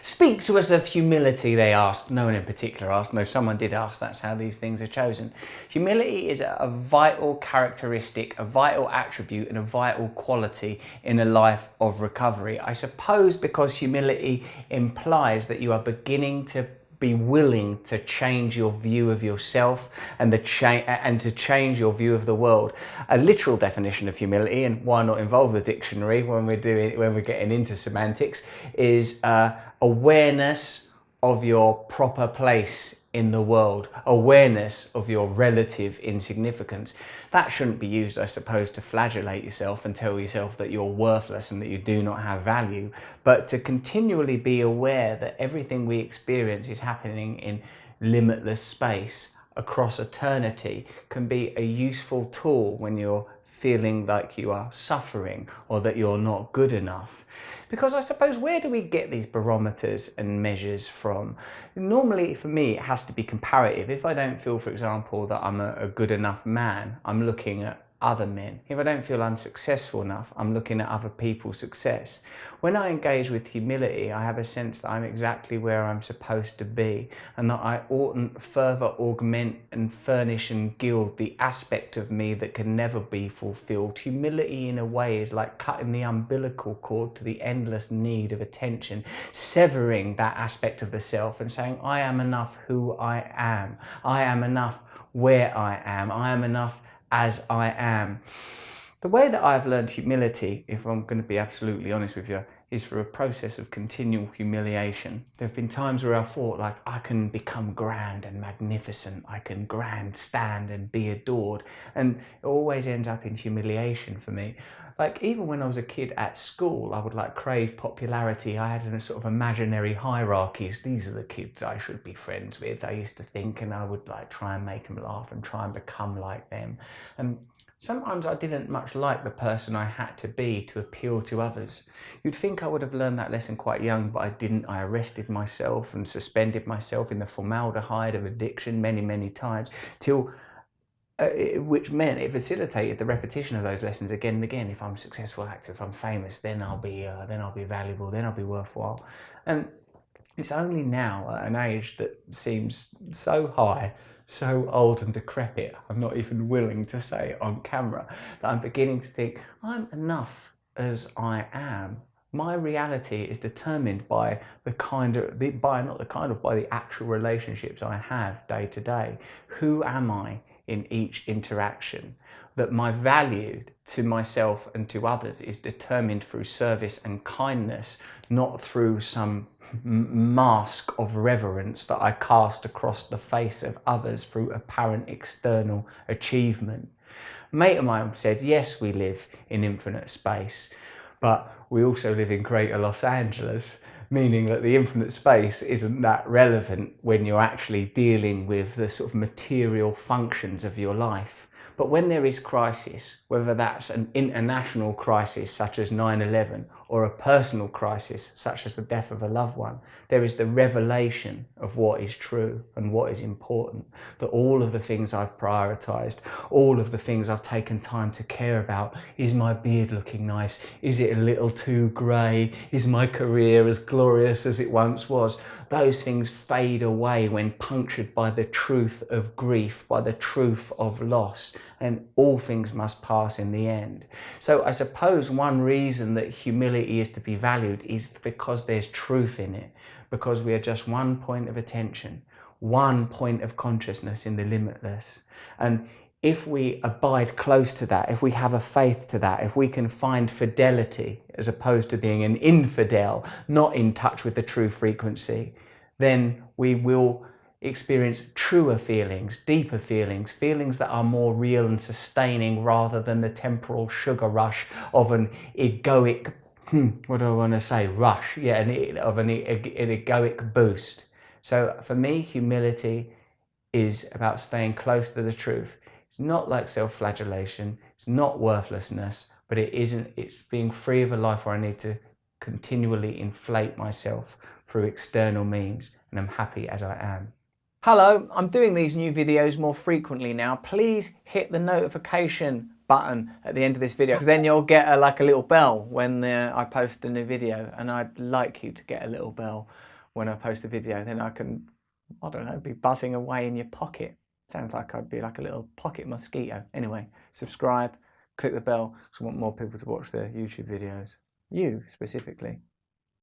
Speak to us of humility, they asked. No one in particular asked. No, someone did ask. That's how these things are chosen. Humility is a vital characteristic, a vital attribute, and a vital quality in a life of recovery. I suppose because humility implies that you are beginning to be willing to change your view of yourself and to change your view of the world. A literal definition of humility, and why not involve the dictionary when we're getting into semantics, is awareness of your proper place in the world, awareness of your relative insignificance. That shouldn't be used, I suppose, to flagellate yourself and tell yourself that you're worthless and that you do not have value, but to continually be aware that everything we experience is happening in limitless space across eternity can be a useful tool when you're feeling like you are suffering or that you're not good enough. Because I suppose, where do we get these barometers and measures from? Normally, for me, it has to be comparative. If I don't feel, for example, that I'm a good enough man, I'm looking at other men. If I don't feel I'm successful enough, I'm looking at other people's success. When I engage with humility, I have a sense that I'm exactly where I'm supposed to be, and that I oughtn't further augment and furnish and gild the aspect of me that can never be fulfilled. Humility, in a way, is like cutting the umbilical cord to the endless need of attention, severing that aspect of the self and saying, I am enough who I am. I am enough where I am. I am enough as I am. The way that I've learned humility, if I'm going to be absolutely honest with you, is through a process of continual humiliation. There have been times where I thought, like, I can become grand and magnificent, I can grandstand and be adored, and it always ends up in humiliation for me. Like, even when I was a kid at school, I would like crave popularity. I had a sort of imaginary hierarchies. These are the kids I should be friends with, I used to think, and I would like try and make them laugh and try and become like them. And sometimes I didn't much like the person I had to be to appeal to others. You'd think I would have learned that lesson quite young, but I didn't. I arrested myself and suspended myself in the formaldehyde of addiction many, many times, till which meant it facilitated the repetition of those lessons again and again. If I'm a successful actor, if I'm famous, then I'll be valuable, then I'll be worthwhile. And it's only now, at an age that seems so high, so old and decrepit, I'm not even willing to say it on camera, that I'm beginning to think I'm enough as I am. My reality is determined by the actual relationships I have day to day. Who am I in each interaction? That my value to myself and to others is determined through service and kindness, not through some mask of reverence that I cast across the face of others through apparent external achievement. A mate of mine said, yes, we live in infinite space, but we also live in Greater Los Angeles, meaning that the infinite space isn't that relevant when you're actually dealing with the sort of material functions of your life. But when there is crisis, whether that's an international crisis such as 9/11 or a personal crisis such as the death of a loved one, there is the revelation of what is true and what is important. That all of the things I've prioritized, all of the things I've taken time to care about, is my beard looking nice? Is it a little too grey? Is my career as glorious as it once was? Those things fade away when punctured by the truth of grief, by the truth of loss, and all things must pass in the end. So I suppose one reason that humility is to be valued is because there's truth in it, because we are just one point of attention, one point of consciousness in the limitless. And if we abide close to that, if we have a faith to that, if we can find fidelity as opposed to being an infidel, not in touch with the true frequency, then we will experience truer feelings, deeper feelings, feelings that are more real and sustaining rather than the temporal sugar rush of an egoic, what do I want to say, rush, yeah, of an egoic boost. So for me, humility is about staying close to the truth. It's not like self-flagellation, it's not worthlessness, but it's being free of a life where I need to continually inflate myself through external means, and I'm happy as I am. Hello, I'm doing these new videos more frequently now. Please hit the notification button at the end of this video, because then you'll get like a little bell when I post a new video, and I'd like you to get a little bell when I post a video. Then I can, I don't know, be buzzing away in your pocket. Sounds like I'd be like a little pocket mosquito. Anyway, subscribe, click the bell, because I want more people to watch the YouTube videos. You specifically.